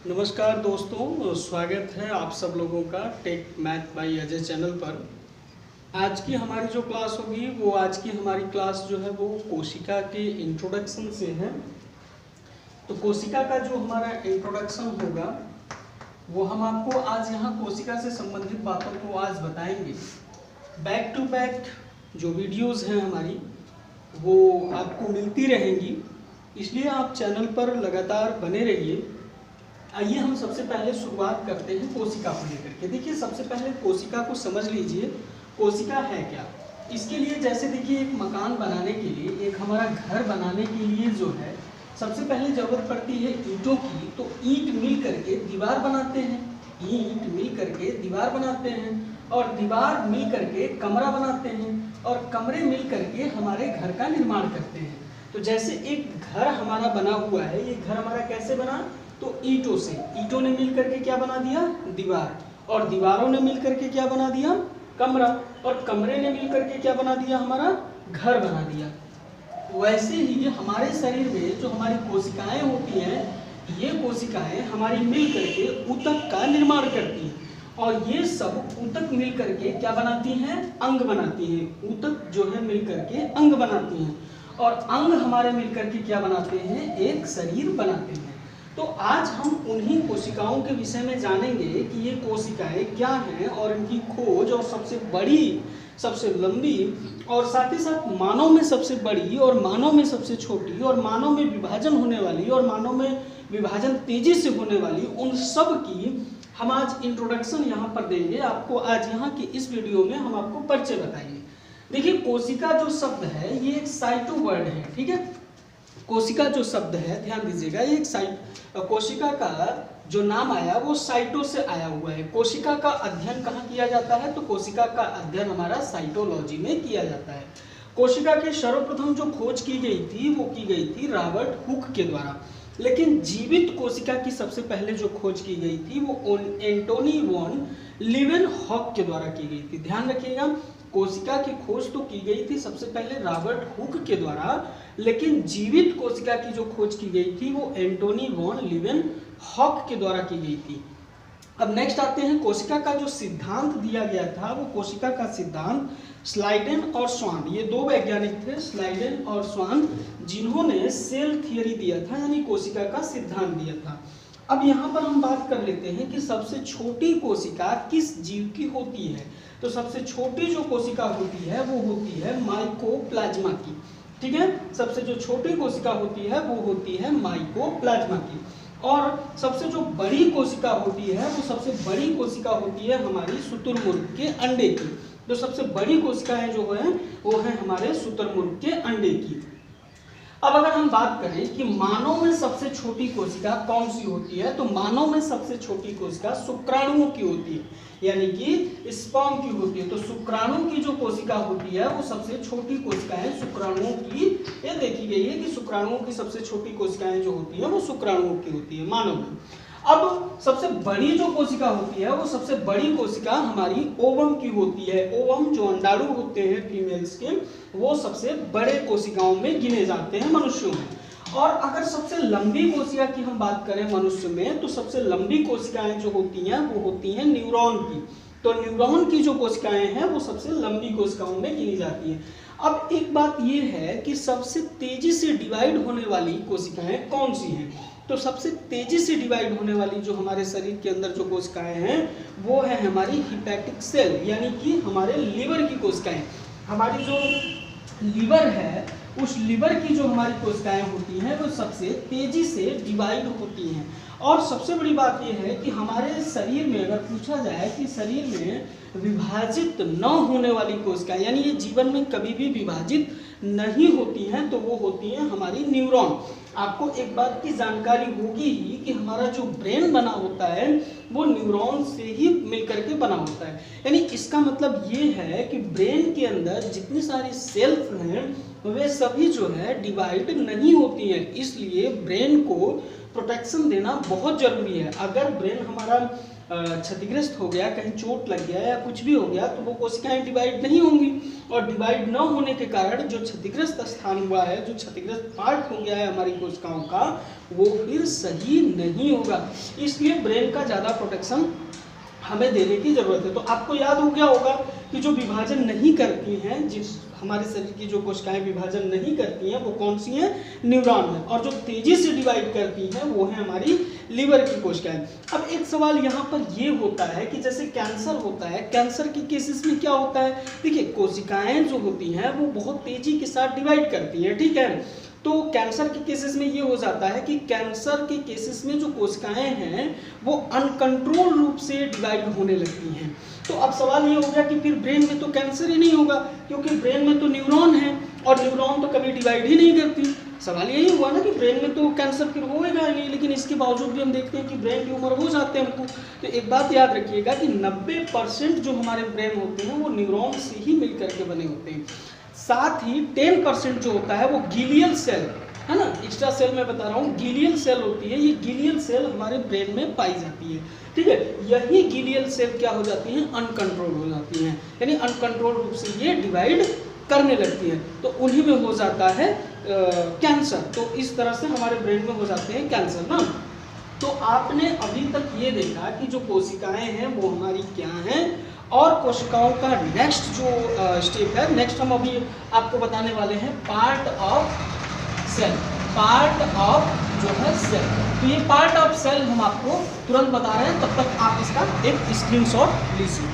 नमस्कार दोस्तों, स्वागत है आप सब लोगों का tech math by Ajay channel पर। आज की हमारी जो क्लास होगी वो आज की हमारी क्लास जो है वो कोशिका के इंट्रोडक्शन से है। तो कोशिका का जो हमारा इंट्रोडक्शन होगा वो हम आपको आज यहाँ कोशिका से संबंधित बातों को आज बताएंगे। बैक टू बैक जो वीडियोस हैं हमारी वो आपको मिलती रहेंगी, इसलिए आप चैनल पर लगातार बने रहिए। आइए हम सबसे पहले शुरुआत करते हैं कोशिका को लेकर के। देखिए, सबसे पहले कोशिका को समझ लीजिए, कोशिका है क्या। इसके लिए जैसे देखिए, एक मकान बनाने के लिए, एक हमारा घर बनाने के लिए जो है सबसे पहले ज़रूरत पड़ती है ईंटों की। तो ईंट मिल करके दीवार बनाते हैं, ईंट मिल करके दीवार बनाते हैं, और दीवार मिल करके कमरा बनाते हैं, और कमरे मिल करके हमारे घर का निर्माण करते हैं। तो जैसे एक घर हमारा बना हुआ है, ये घर हमारा कैसे बना, तो ईंटों से। ईंटों ने मिल करके क्या बना दिया, दीवार, और दीवारों ने मिल करके क्या बना दिया, कमरा, और कमरे ने मिल करके क्या बना दिया, हमारा घर बना दिया। वैसे ही हमारे शरीर में जो हमारी कोशिकाएं होती हैं, ये कोशिकाएं हमारी मिल करके ऊतक का निर्माण करती हैं, और ये सब ऊतक मिल करके क्या बनाती हैं, अंग बनाती हैं। ऊतक जो है मिल करके अंग बनाती हैं, और अंग हमारे मिल करके क्या बनाते हैं, एक शरीर बनाते हैं। तो आज हम उन्हीं कोशिकाओं के विषय में जानेंगे कि ये कोशिकाएं क्या हैं, और इनकी खोज, और सबसे बड़ी, सबसे लंबी, और साथ ही साथ मानव में सबसे बड़ी, और मानव में सबसे छोटी, और मानव में विभाजन होने वाली, और मानव में विभाजन तेजी से होने वाली, उन सब की हम आज इंट्रोडक्शन यहाँ पर देंगे आपको। आज यहाँ की इस वीडियो में हम आपको परिचय बताएंगे। देखिए, कोशिका जो शब्द है ये एक साइटो वर्ड है, ठीक है। कोशिका जो शब्द है, ध्यान दीजिएगा, ये एक कोशिका का जो नाम आया वो साइटो से आया हुआ है। कोशिका का अध्ययन कहाँ किया जाता है, तो कोशिका का अध्ययन हमारा साइटोलॉजी में किया जाता है। कोशिका की सर्वप्रथम जो खोज की गई थी वो की गई थी रॉबर्ट हुक के द्वारा, लेकिन जीवित कोशिका की सबसे पहले जो खोज की गई थी वो एंटोनी वॉन लीवेनहॉक के द्वारा की गई थी। ध्यान रखिएगा, कोशिका की खोज तो की गई थी सबसे पहले रॉबर्ट हुक के द्वारा, लेकिन जीवित कोशिका की जो खोज की गई थी वो एंटोनी वॉन लीवेनहॉक के द्वारा की गई थी। अब नेक्स्ट आते हैं, कोशिका का जो सिद्धांत दिया गया था वो कोशिका का सिद्धांत स्लाइडेन और स्वान, ये दो वैज्ञानिक थे, स्लाइडेन और स्वान, जिन्होंने सेल थियरी दिया था, यानी कोशिका का सिद्धांत दिया था। अब यहाँ पर हम बात कर लेते हैं कि सबसे छोटी कोशिका किस जीव की होती है। तो सबसे छोटी जो कोशिका होती है वो होती है माइकोप्लाज्मा की, ठीक है। सबसे जो छोटी कोशिका होती है वो होती है माइकोप्लाज्मा की, और सबसे जो बड़ी कोशिका होती है वो सबसे बड़ी कोशिका होती है हमारी शुतुरमुर्ग के अंडे की। तो सबसे बड़ी कोशिकाएं जो है वो है हमारे शुतुरमुर्ग के अंडे की। अब अगर हम बात करें कि मानव में सबसे छोटी कोशिका कौन सी होती है, तो मानव में सबसे छोटी कोशिका शुक्राणुओं की होती है, यानी कि स्पर्म की होती है। तो शुक्राणु की जो कोशिका होती है वो सबसे छोटी कोशिका है शुक्राणुओं की। ये देखी गई है कि शुक्राणुओं की सबसे छोटी कोशिकाएं जो होती है वो शुक्राणुओं की होती है मानव में। अब सबसे बड़ी जो कोशिका होती है वो सबसे बड़ी कोशिका हमारी ओवम की होती है। ओवम जो अंडाणु होते हैं फीमेल्स के, वो सबसे बड़े कोशिकाओं में गिने जाते हैं मनुष्यों में। और अगर सबसे लंबी कोशिका की हम बात करें मनुष्य में, तो सबसे लंबी कोशिकाएं जो होती हैं वो होती हैं न्यूरॉन की। तो न्यूरॉन की जो कोशिकाएं हैं वो सबसे लंबी कोशिकाओं में गिनी जाती हैं। अब एक बात ये है कि सबसे तेजी से डिवाइड होने वाली कोशिकाएं कौन सी हैं, तो सबसे तेजी से डिवाइड होने वाली जो हमारे शरीर के अंदर जो कोशिकाएं हैं वो है हमारी हिपैटिक सेल, यानी कि हमारे लीवर की कोशिकाएं। हमारी जो लीवर है उस लीवर की जो हमारी कोशिकाएं होती हैं वो सबसे तेजी से डिवाइड होती हैं। और सबसे बड़ी बात यह है कि हमारे शरीर में अगर पूछा जाए कि शरीर में विभाजित न होने वाली कोशिकाएं, यानी ये जीवन में कभी भी विभाजित नहीं होती हैं, तो वो होती हैं हमारी न्यूरॉन। आपको एक बात की जानकारी होगी ही कि हमारा जो ब्रेन बना होता है वो न्यूरॉन से ही मिलकर के बना होता है। यानी इसका मतलब ये है कि ब्रेन के अंदर जितनी सारी सेल्स हैं वे सभी जो है डिवाइड नहीं होती हैं, इसलिए ब्रेन को प्रोटेक्शन देना बहुत जरूरी है। अगर ब्रेन हमारा क्षतिग्रस्त हो गया, कहीं चोट लग गया या कुछ भी हो गया, तो वो कोशिकाएं डिवाइड नहीं होंगी, और डिवाइड न होने के कारण जो क्षतिग्रस्त स्थान हुआ है, जो क्षतिग्रस्त पार्ट हो गया है हमारी कोशिकाओं का, वो फिर सही नहीं होगा। इसलिए ब्रेन का ज़्यादा प्रोटेक्शन हमें देने की जरूरत है। तो आपको याद हो गया होगा कि जो विभाजन नहीं करती हैं, जिस हमारे शरीर की जो कोशिकाएं विभाजन नहीं करती हैं, वो कौन सी हैं? न्यूरॉन है। और जो तेजी से डिवाइड करती हैं वो है हमारी लीवर की कोशिकाएं। अब एक सवाल यहाँ पर ये होता है कि जैसे कैंसर होता है, कैंसर के केसेस में क्या होता है? देखिए, कोशिकाएं जो होती हैं वो बहुत तेजी के साथ डिवाइड करती हैं, ठीक है। तो कैंसर के केसेस में ये हो जाता है कि कैंसर के केसेस में जो कोशिकाएं हैं वो अनकंट्रोल रूप से डिवाइड होने लगती हैं। तो अब सवाल ये हो गया कि फिर ब्रेन में तो कैंसर ही नहीं होगा, क्योंकि ब्रेन में तो न्यूरॉन है और न्यूरॉन तो कभी डिवाइड ही नहीं करती। सवाल यही हुआ ना कि ब्रेन में तो कैंसर फिर होएगा नहीं, लेकिन इसके बावजूद भी हम देखते हैं कि ब्रेन ट्यूमर हो जाते हैं हमको। तो एक बात याद रखिएगा कि 90% जो हमारे ब्रेन होते हैं वो न्यूरॉन से ही मिल करके बने होते हैं। साथ ही 10% जो होता है वो गीलियल सेल है ना, एक्स्ट्रा सेल मैं बता रहा हूँ, गीलियल सेल होती है। ये गीलियल सेल हमारे ब्रेन में पाई जाती है, ठीक है। यही गीलियल सेल क्या हो जाती हैं? अनकंट्रोल हो जाती हैं, यानी अनकंट्रोल रूप से ये डिवाइड करने लगती हैं, तो उन्हीं में हो जाता है कैंसर। तो इस तरह से हमारे ब्रेन में हो जाते हैं कैंसर ना। तो आपने अभी तक ये देखा कि जो कोशिकाएं हैं वो हमारी क्या हैं, और कोशिकाओं का नेक्स्ट जो स्टेप है, नेक्स्ट हम अभी आपको बताने वाले हैं part of cell. Part of जो है सेल, तो ये पार्ट ऑफ सेल हम आपको तुरंत बता रहे हैं, तब तक आप इसका एक स्क्रीनशॉट लीजिए।